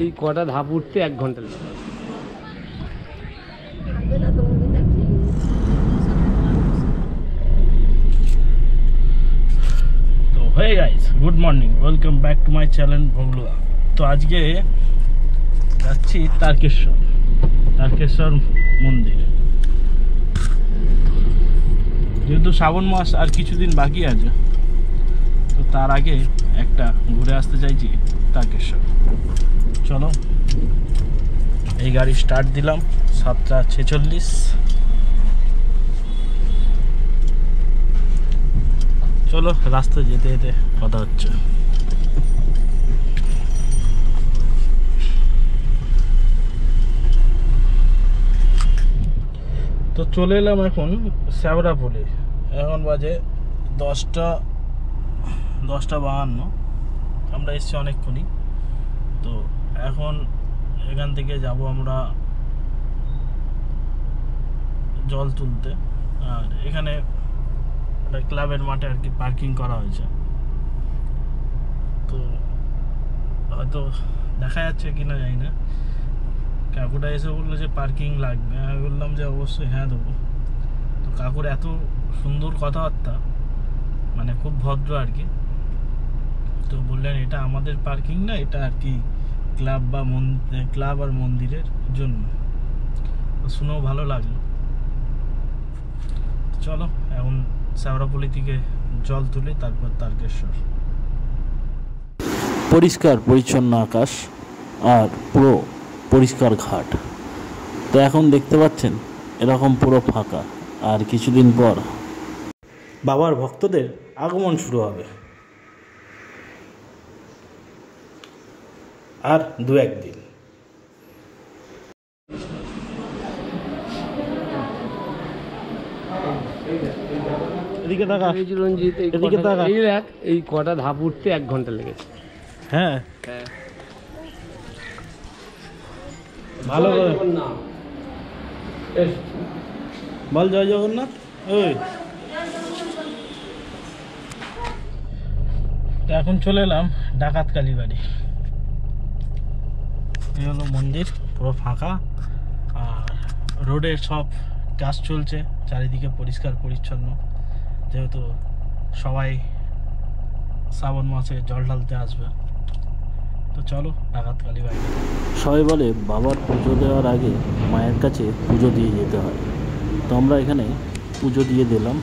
এই কটা ধাপ উঠতে 1 ঘন্টা লাগে। তো hey guys, good morning, welcome back to my channel ভগলুয়া। তো আজকে যাচ্ছি তারকেশ্বর মন্দির। যেহেতু শ্রাবণ মাস আর কিছুদিন বাকি আছে, তো তার আগে একটা ঘুরে আসতে চাইছি তারকেশ্বর। চলো, এই গাড়ি স্টার্ট দিলাম 7:46। চলো, রাস্তায় যেতে যেতে কথা হচ্ছে। তো চলে এলাম এখন শ্যাওড়াফুলি। এখন বাজে 10:52। আমরা এসছি অনেকক্ষণই। তো এখন এখান থেকে যাব আমরা জল তুলতে। আর এখানে একটা ক্লাবের মাঠে আর কি পার্কিং করা হয়েছে। তো হয়তো দেখা যাচ্ছে কিনা জানি না। কাকুটা এসে বললো যে পার্কিং লাগবে। আমি বললাম যে অবশ্যই হ্যাঁ দেবো। তো কাকুর এত সুন্দর কথাবার্তা, মানে খুব ভদ্র আর কি। তো বললেন এটা আমাদের পার্কিং না, এটা আর কি ক্লাব আর মন্দিরের জন্য। তো শুনেও ভালো লাগলো। চলো এখন শ্যাওড়াফুলি থেকে জল তুলি, তারপর তারকেশ্বর। পরিষ্কার পরিচ্ছন্ন আকাশ আর পুরো পরিষ্কার ঘাট। তো এখন দেখতে পাচ্ছেন এরকম পুরো ফাঁকা। আর কিছুদিন পর বাবার ভক্তদের আগমন শুরু হবে। আর 2-1 দিন। এদিকে দেখা, রঞ্জিত এদিকে দেখা। এই দেখ, এই কটা ধাপ উঠতে 1 ঘন্টা লেগেছে। হ্যাঁ, ভালো করে বল জয় জগন্নাথ। ওই এখন চলে এলাম ডাকাত কালীবাড়ি। এই হলো মন্দির, পুরো ফাঁকা। আর রোডের সব কাজ চলছে, চারিদিকে পরিষ্কার পরিচ্ছন্ন। যেহেতু সবাই শ্রাবণ মাসে জল ঢালতে আসবে। তো চলো ডাকাত কালীবাড়ি। সবাই বলে বাবার পুজো দেওয়ার আগে মায়ের কাছে পুজো দিয়ে যেতে হয়। তো আমরা এখানে পুজো দিয়ে দিলাম।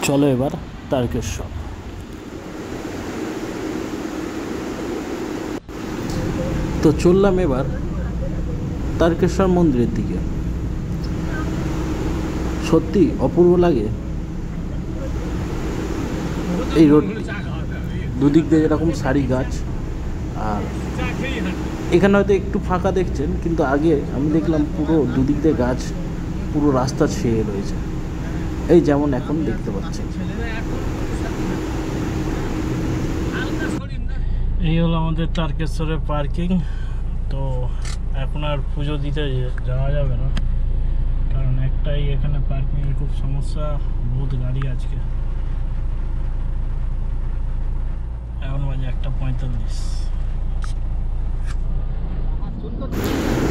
চলো এবার তারকেশ্বর। তো চললাম এবার তারকেশ্বর মন্দিরের দিকে। সত্যি অপূর্ব লাগে এই রোড, দুদিক দিয়ে এরকম সারি গাছ। আর এখানে হয়তো একটু ফাঁকা দেখছেন, কিন্তু আগে আমি দেখলাম পুরো দুদিক দিয়ে গাছ, পুরো রাস্তা ছেয়ে রয়েছে, এই যেমন এখন দেখতে পাচ্ছেন। এই হলো আমাদের তারকেশ্বরের পার্কিং। তো এখন আর পুজো দিতে যাওয়া যাবে না, কারণ একটাই এখানে পার্কিংয়ের খুব সমস্যা, বহুত গাড়ি আজকে। এখন বাজে 1:45।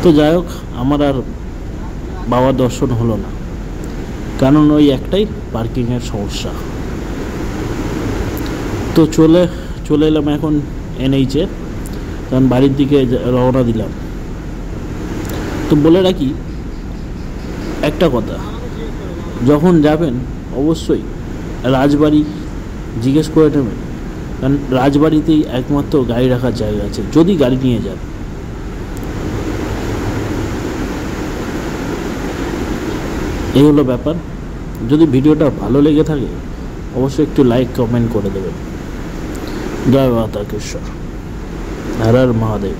তো যাই হোক, আমার আর বাবা দর্শন হলো না, কারণ ওই একটাই পার্কিংয়ের সমস্যা। তো চলে এলাম এখন NH-এ, কারণ বাড়ির দিকে রওনা দিলাম। তো বলে রাখি একটা কথা, যখন যাবেন অবশ্যই রাজবাড়ি জিজ্ঞেস করে নেবেন, কারণ রাজবাড়িতেই একমাত্র গাড়ি রাখার জায়গা আছে, যদি গাড়ি নিয়ে যান। এই হলো ব্যাপার। যদি ভিডিওটা ভালো লেগে থাকে অবশ্যই একটু লাইক কমেন্ট করে দেবেন। জয় মা তারকেশ্বর, হর হর মহাদেব।